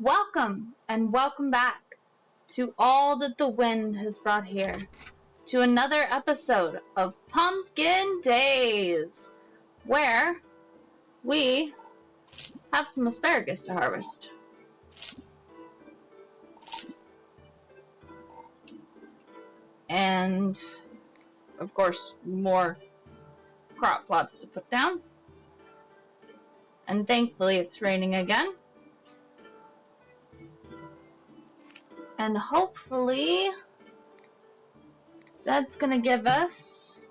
Welcome and welcome back to all that the wind has brought here, to another episode of Pumpkin Days, where we have some asparagus to harvest. And, of course, more crop plots to put down. And thankfully it's raining again. And hopefully that's gonna give us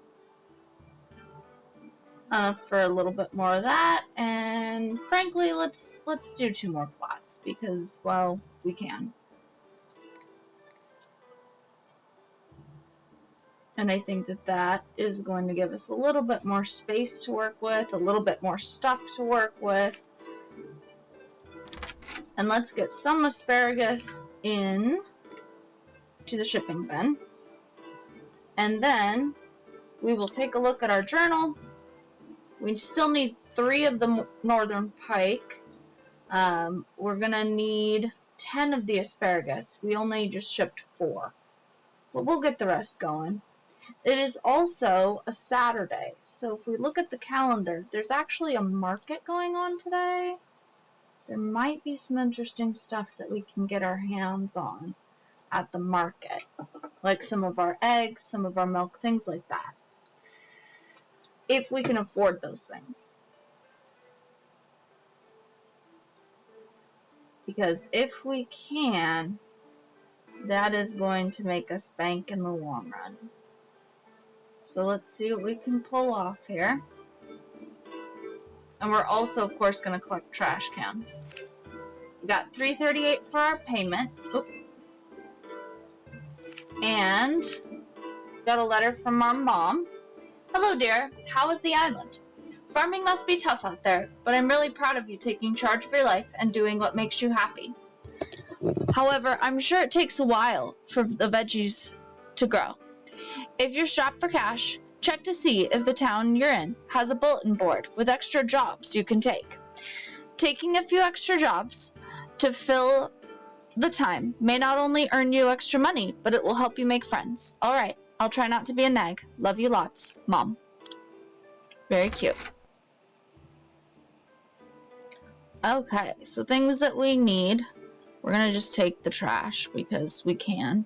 enough for a little bit more of that. And frankly, let's do 2 more plots because, well, we can. And I think that is going to give us a little bit more space to work with, a little bit more stuff to work with. And let's get some asparagus in to the shipping bin. And then we will take a look at our journal. We still need 3 of the northern pike. We're gonna need 10 of the asparagus. We only just shipped 4. But we'll get the rest going. It is also a Saturday, so if we look at the calendar, there's actually a market going on today. There might be some interesting stuff that we can get our hands on at the market. Like some of our eggs, some of our milk, things like that. If we can afford those things. Because if we can, that is going to make us bank in the long run. So let's see what we can pull off here. And we're also, of course, going to collect trash cans. We got $3.38 for our payment. Oop. And got a letter from our mom. Hello, dear. How is the island? Farming must be tough out there, but I'm really proud of you taking charge of your life and doing what makes you happy. However, I'm sure it takes a while for the veggies to grow. If you're strapped for cash, check to see if the town you're in has a bulletin board with extra jobs you can take. Taking a few extra jobs to fill the time may not only earn you extra money, but it will help you make friends. All right, I'll try not to be a nag. Love you lots, Mom. Very cute. Okay, so things that we need. We're going to just take the trash because we can.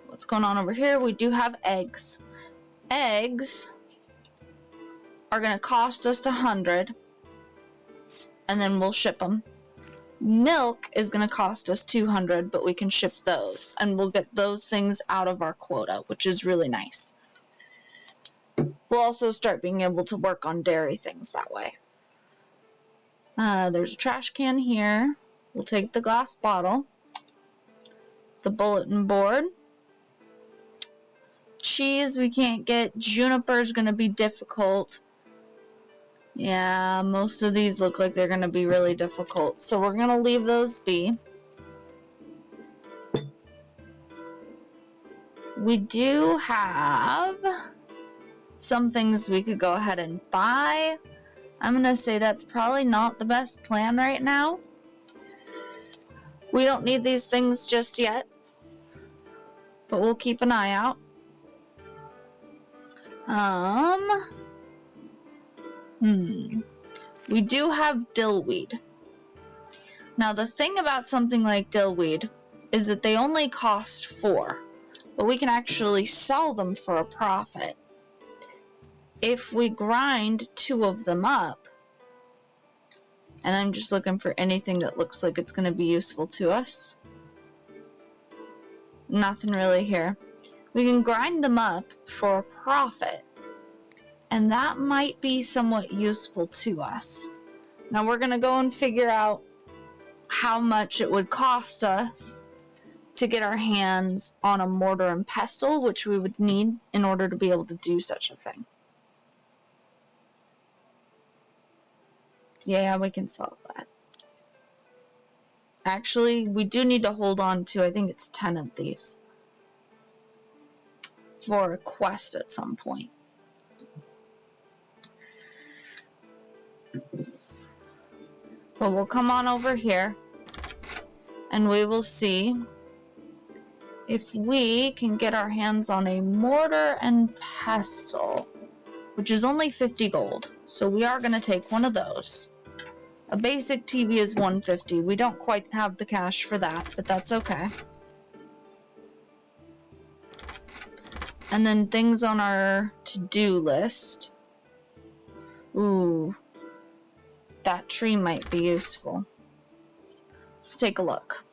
What's going on over here? We do have eggs. Eggs are going to cost us $100, and then we'll ship them. Milk is going to cost us $200, but we can ship those, and we'll get those things out of our quota, which is really nice. We'll also start being able to work on dairy things that way. There's a trash can here. We'll take the glass bottle, the bulletin board. Cheese we can't get. Juniper is going to be difficult. Yeah, most of these look like they're going to be really difficult. So we're going to leave those be. We do have some things we could go ahead and buy. I'm going to say that's probably not the best plan right now. We don't need these things just yet, but we'll keep an eye out. We do have dillweed. Now the thing about something like dillweed is that they only cost 4, but we can actually sell them for a profit. If we grind 2 of them up, and I'm just looking for anything that looks like it's going to be useful to us. Nothing really here. We can grind them up for a profit, and that might be somewhat useful to us. Now we're going to go and figure out how much it would cost us to get our hands on a mortar and pestle, which we would need in order to be able to do such a thing. Yeah, we can solve that. Actually, we do need to hold on to, I think it's 10 of these for a quest at some point. But we'll come on over here. and we will see if we can get our hands on a mortar and pestle, which is only 50 gold. So we are going to take one of those. A basic TV is 150. We don't quite have the cash for that, but that's okay. And then things on our to-do list. Ooh, that tree might be useful. Let's take a look.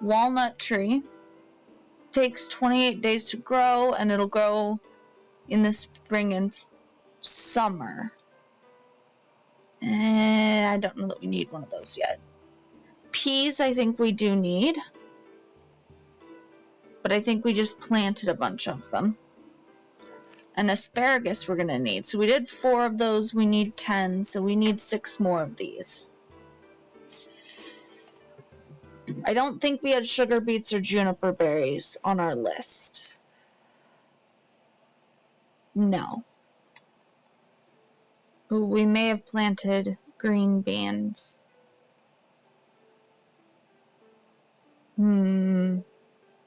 Walnut tree. Takes 28 days to grow, and it'll grow in the spring and summer. I don't know that we need one of those yet. Peas, I think we do need. But I think we just planted a bunch of them. And asparagus we're going to need. So we did 4 of those. We need 10. So we need 6 more of these. I don't think we had sugar beets or juniper berries on our list. No. Ooh, we may have planted green beans.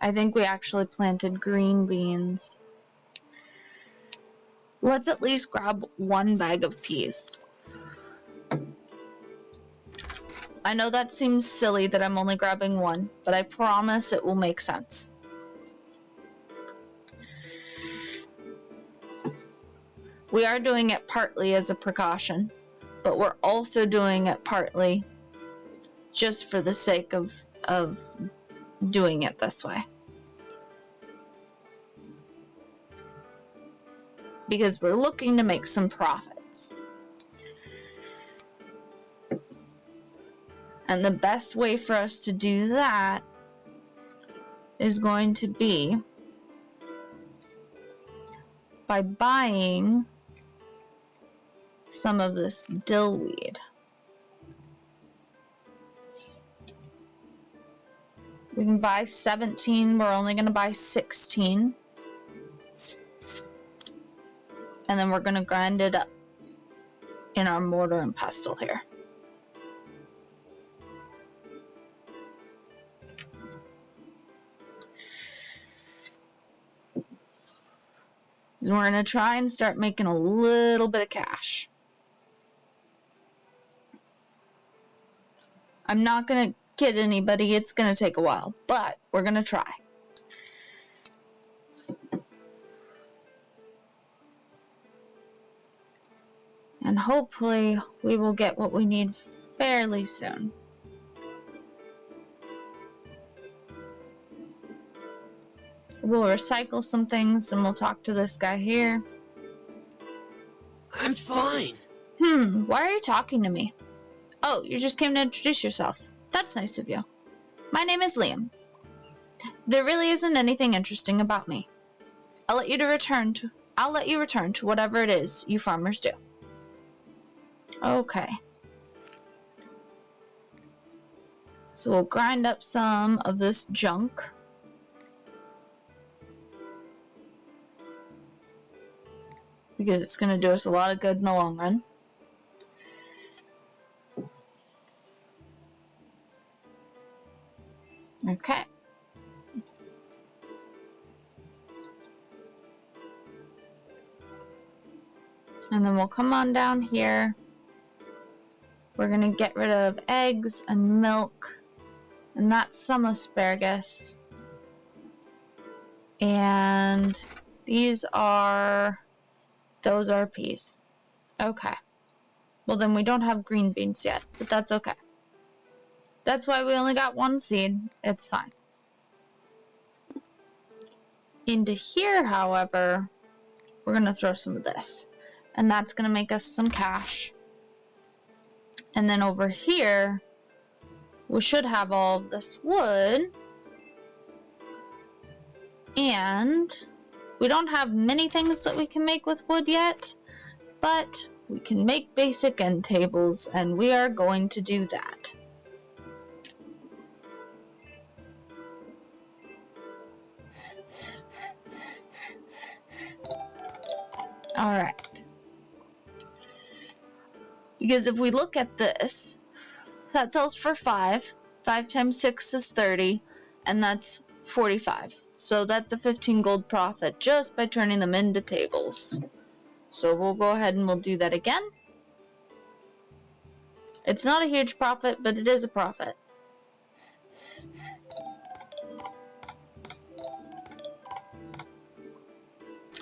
I think we actually planted green beans. Let's at least grab 1 bag of peas. I know that seems silly that I'm only grabbing 1, but I promise it will make sense. We are doing it partly as a precaution, but we're also doing it partly just for the sake of doing it this way. Because we're looking to make some profits. And the best way for us to do that is going to be by buying some of this dillweed. We can buy 17. We're only going to buy 16. And then we're going to grind it up in our mortar and pestle here. So we're going to try and start making a little bit of cash. I'm not going to kid anybody. It's going to take a while, but we're going to try. And hopefully we will get what we need fairly soon. We'll recycle some things and we'll talk to this guy here. I'm fine. Why are you talking to me? Oh, you just came to introduce yourself. That's nice of you. My name is Liam. There really isn't anything interesting about me. I'll let you return to whatever it is you farmers do. Okay. So we'll grind up some of this junk. Because it's going to do us a lot of good in the long run. Okay. And then we'll come on down here. We're going to get rid of eggs and milk. And that's some asparagus. And those are peas. Okay. Well, then we don't have green beans yet, but that's okay. That's why we only got 1 seed. It's fine. Into here, however, we're going to throw some of this. And that's going to make us some cash. And then over here, we should have all of this wood. And we don't have many things that we can make with wood yet, but we can make basic end tables, and we are going to do that. Alright. Because if we look at this, that sells for 5. 5 times 6 is 30, and that's 45. So that's a 15 gold profit just by turning them into tables. So we'll go ahead and we'll do that again. It's not a huge profit, but it is a profit.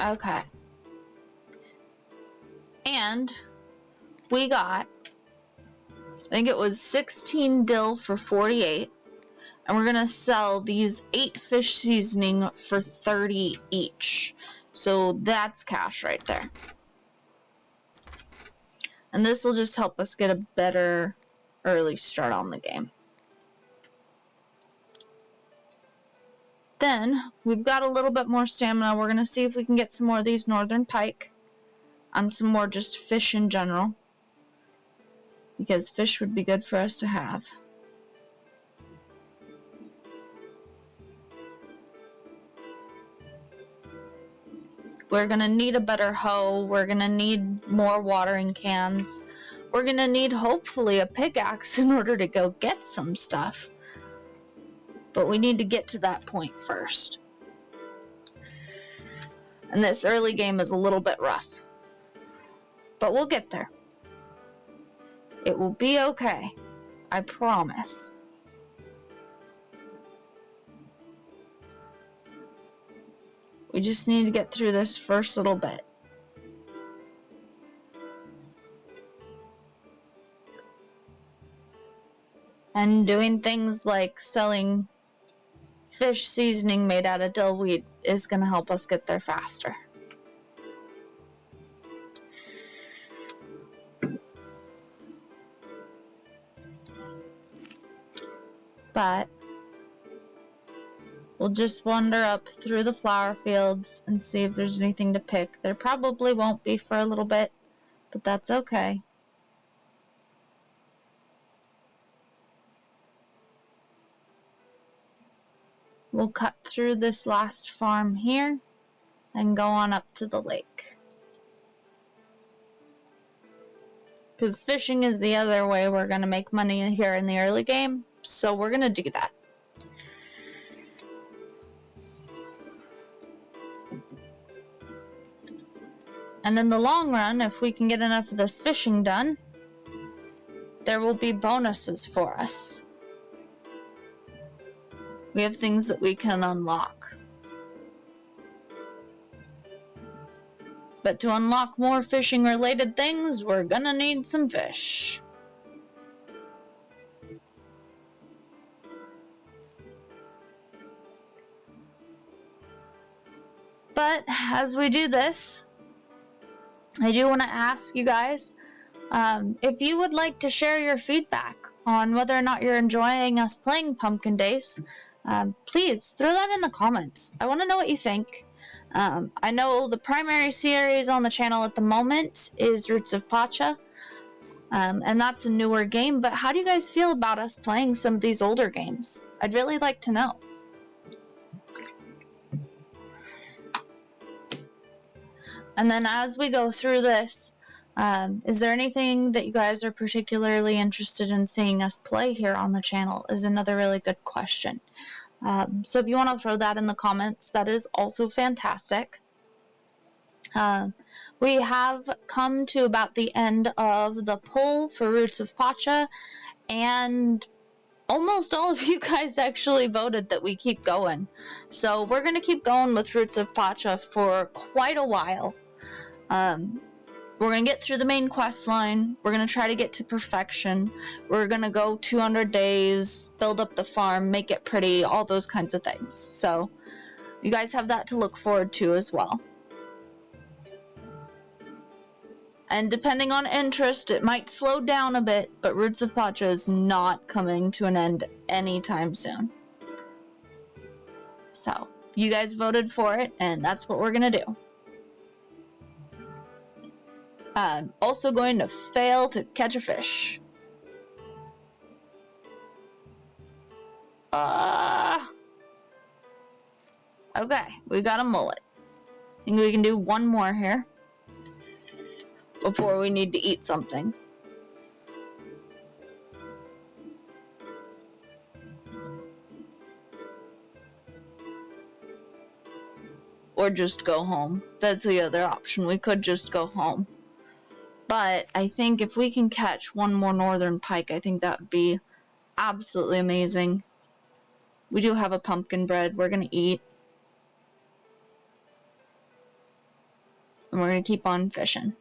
Okay. And we got, I think it was 16 dill for 48. And we're going to sell these 8 fish seasoning for 30 each. So that's cash right there. And this will just help us get a better early start on the game. Then, we've got a little bit more stamina. We're going to see if we can get some more of these northern pike. And some more just fish in general. Because fish would be good for us to have. We're going to need a better hoe. We're going to need more watering cans. We're going to need, hopefully, a pickaxe in order to go get some stuff. But we need to get to that point first. And this early game is a little bit rough. But we'll get there. It will be okay. I promise. We just need to get through this first little bit. And doing things like selling fish seasoning made out of dill wheat is going to help us get there faster. But we'll just wander up through the flower fields and see if there's anything to pick. There probably won't be for a little bit, but that's okay. We'll cut through this last farm here and go on up to the lake. Because fishing is the other way we're going to make money here in the early game, so we're going to do that. And in the long run, if we can get enough of this fishing done, there will be bonuses for us. We have things that we can unlock. But to unlock more fishing related things, we're gonna need some fish. But as we do this, I do want to ask you guys if you would like to share your feedback on whether or not you're enjoying us playing Pumpkin Days. Please throw that in the comments. I want to know what you think. I know the primary series on the channel at the moment is Roots of Pacha, and that's a newer game, but how do you guys feel about us playing some of these older games? I'd really like to know. And then as we go through this, is there anything that you guys are particularly interested in seeing us play here on the channel is another really good question. So if you want to throw that in the comments, that is also fantastic. We have come to about the end of the poll for Roots of Pacha, and almost all of you guys actually voted that we keep going. So we're going to keep going with Roots of Pacha for quite a while. We're going to get through the main quest line. We're going to try to get to perfection. We're going to go 200 days, build up the farm, make it pretty, all those kinds of things. So you guys have that to look forward to as well. And depending on interest, it might slow down a bit, but Roots of Pacha is not coming to an end anytime soon. So you guys voted for it, and that's what we're going to do. I'm also going to fail to catch a fish. Okay, we got a mullet. I think we can do one more here before we need to eat something. or just go home. That's the other option. We could just go home. But I think if we can catch one more northern pike, I think that would be absolutely amazing. We do have a pumpkin bread we're going to eat. And we're going to keep on fishing.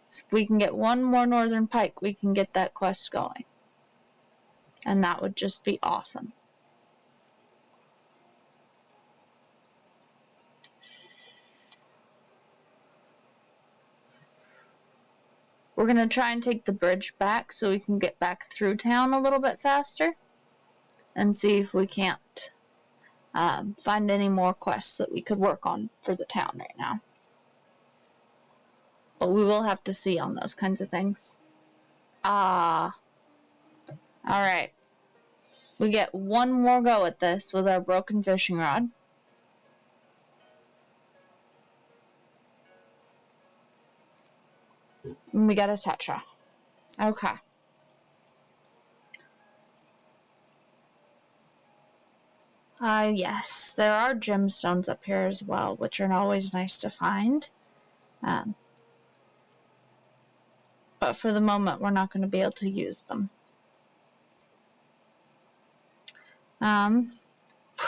So if we can get one more northern pike, we can get that quest going. And that would just be awesome. We're going to try and take the bridge back so we can get back through town a little bit faster. And see if we can't find any more quests that we could work on for the town right now. But we will have to see on those kinds of things. Alright. We get one more go at this with our broken fishing rod. And we got a tetra. Okay. Yes, there are gemstones up here as well, which are always nice to find. But for the moment, we're not going to be able to use them. We're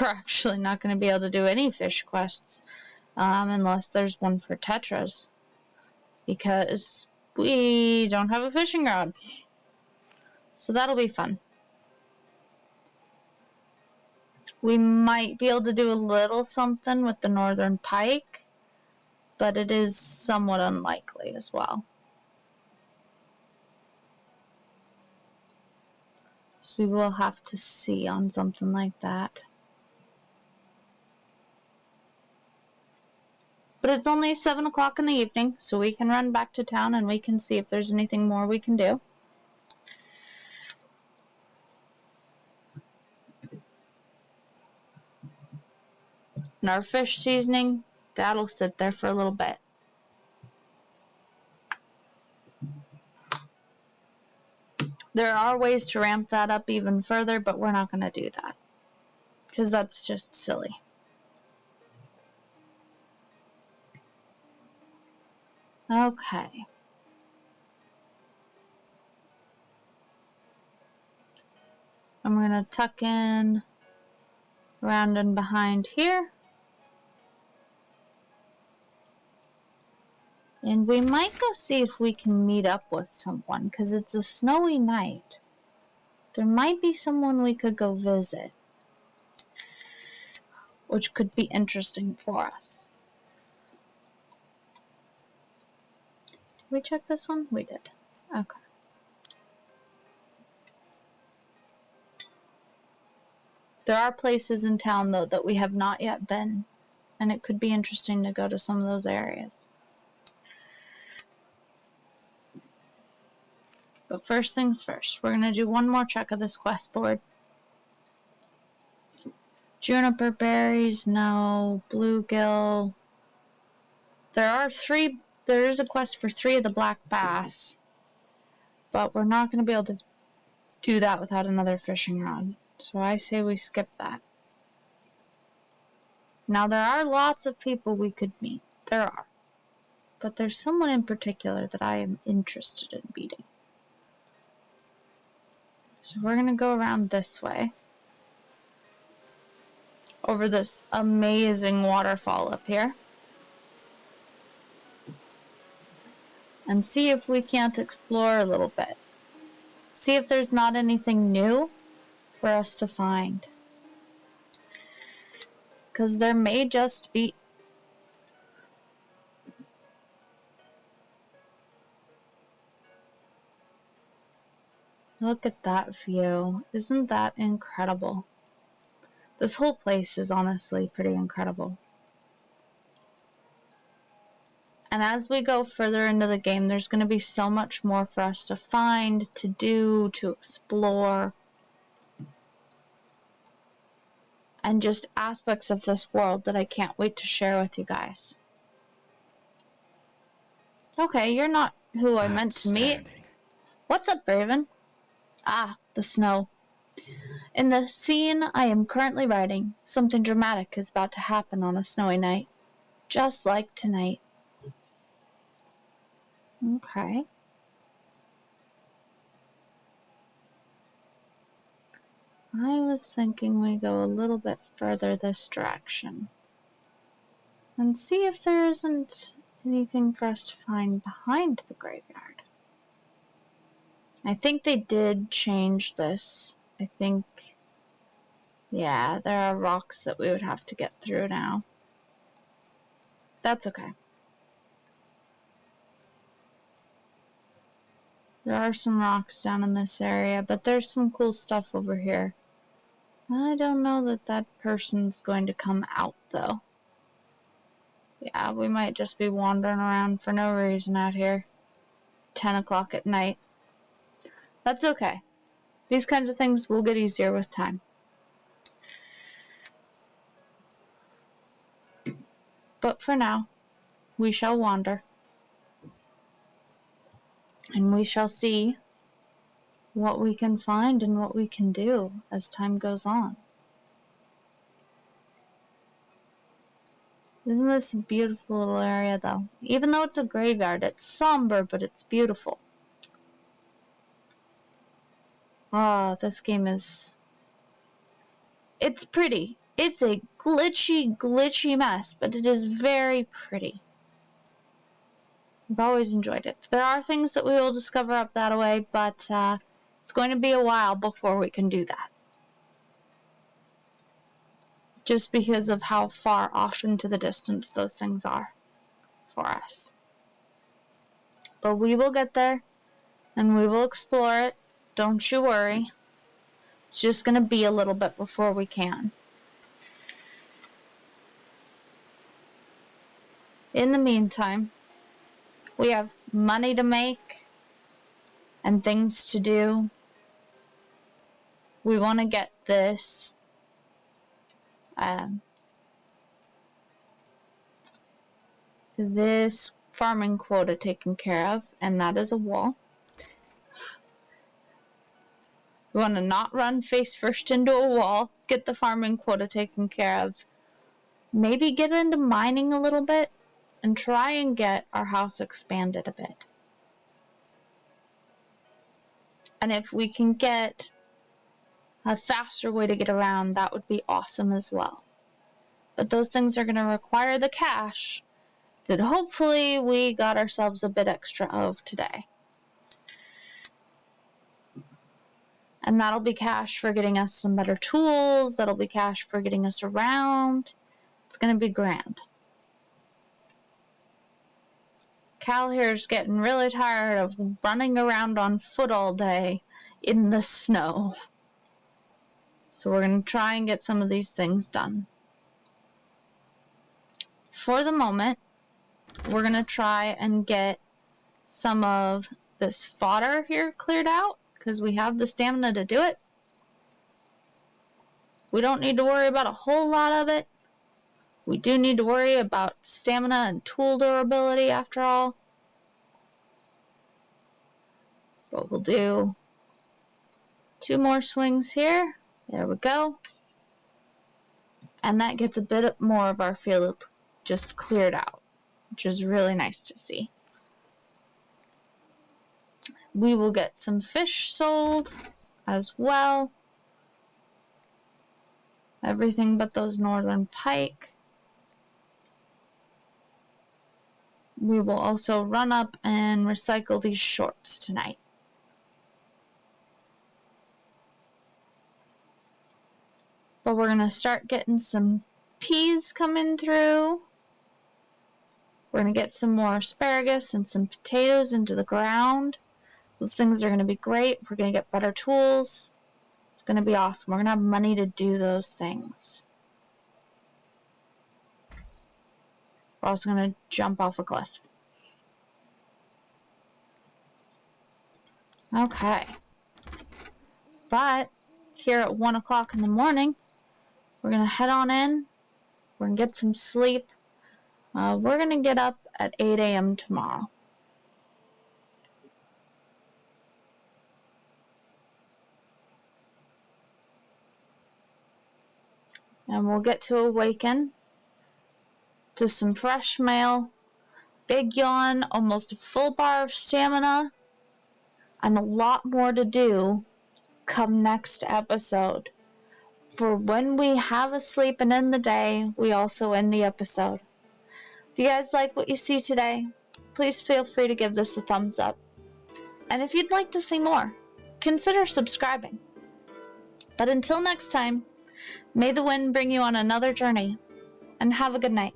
actually not going to be able to do any fish quests unless there's one for tetras, because we don't have a fishing rod. So that'll be fun. We might be able to do a little something with the northern pike, but it is somewhat unlikely as well. So we'll have to see on something like that. But it's only 7 o'clock in the evening, so we can run back to town and we can see if there's anything more we can do. And our fish seasoning, that'll sit there for a little bit. There are ways to ramp that up even further, but we're not going to do that, because that's just silly. Okay. I'm going to tuck in around and behind here. And we might go see if we can meet up with someone, because it's a snowy night. There might be someone we could go visit, which could be interesting for us. Did we check this one? We did. Okay. There are places in town, though, that we have not yet been, and it could be interesting to go to some of those areas. But first things first, we're going to do one more check of this quest board. Juniper berries, no. Bluegill. There is a quest for 3 of the black bass, but we're not going to be able to do that without another fishing rod. So I say we skip that. Now, there are lots of people we could meet. There are. But there's someone in particular that I am interested in meeting. So we're going to go around this way. Over this amazing waterfall up here. And see if we can't explore a little bit. See if there's not anything new for us to find. Because there may just be... Look at that view. Isn't that incredible? This whole place is honestly pretty incredible. And as we go further into the game, there's going to be so much more for us to find, to do, to explore. And just aspects of this world that I can't wait to share with you guys. Okay, you're not who I meant to meet. What's up, Raven? Ah, the snow. In the scene I am currently writing, something dramatic is about to happen on a snowy night. Just like tonight. Okay. I was thinking we go a little bit further this direction. And see if there isn't anything for us to find behind the graveyard. I think they did change this. I think, yeah, there are rocks that we would have to get through now. That's okay. There are some rocks down in this area, but there's some cool stuff over here. I don't know that that person's going to come out, though. Yeah, we might just be wandering around for no reason out here. 10 o'clock at night. That's okay. These kinds of things will get easier with time. But for now, we shall wander. And we shall see what we can find and what we can do as time goes on. Isn't this a beautiful little area, though? Even though it's a graveyard, it's somber, but it's beautiful. Ah, this game is... It's pretty. It's a glitchy mess, but it is very pretty. I've always enjoyed it. There are things that we will discover up that way, but it's going to be a while before we can do that. Just because of how far off into the distance those things are for us. But we will get there, and we will explore it. Don't you worry. It's just going to be a little bit before we can. In the meantime, we have money to make and things to do. We want to get this this farming quota taken care of, and that is a wall. We want to not run face first into a wall, get the farming quota taken care of, maybe get into mining a little bit, and try and get our house expanded a bit. And if we can get a faster way to get around, that would be awesome as well. But those things are going to require the cash that hopefully we got ourselves a bit extra of today. And that'll be cash for getting us some better tools. That'll be cash for getting us around. It's going to be grand. Cal here's getting really tired of running around on foot all day in the snow. So we're going to try and get some of these things done. For the moment, we're going to try and get some of this fodder here cleared out, because we have the stamina to do it. We don't need to worry about a whole lot of it. We do need to worry about stamina and tool durability after all. But we'll do 2 more swings here. There we go. And that gets a bit more of our field just cleared out, which is really nice to see. We will get some fish sold as well. Everything but those northern pike. We will also run up and recycle these shorts tonight. But we're going to start getting some peas coming through. We're going to get some more asparagus and some potatoes into the ground. Those things are going to be great. We're going to get better tools. It's going to be awesome. We're going to have money to do those things. We're also going to jump off a cliff. Okay. But here at 1 o'clock in the morning, we're going to head on in. We're going to get some sleep. We're going to get up at 8 a.m. tomorrow. and we'll get to awaken to some fresh mail, big yawn, almost a full bar of stamina, and a lot more to do come next episode. For when we have a sleep and end the day, we also end the episode. If you guys like what you see today, please feel free to give this a thumbs up. And if you'd like to see more, consider subscribing. But until next time, may the wind bring you on another journey, and have a good night.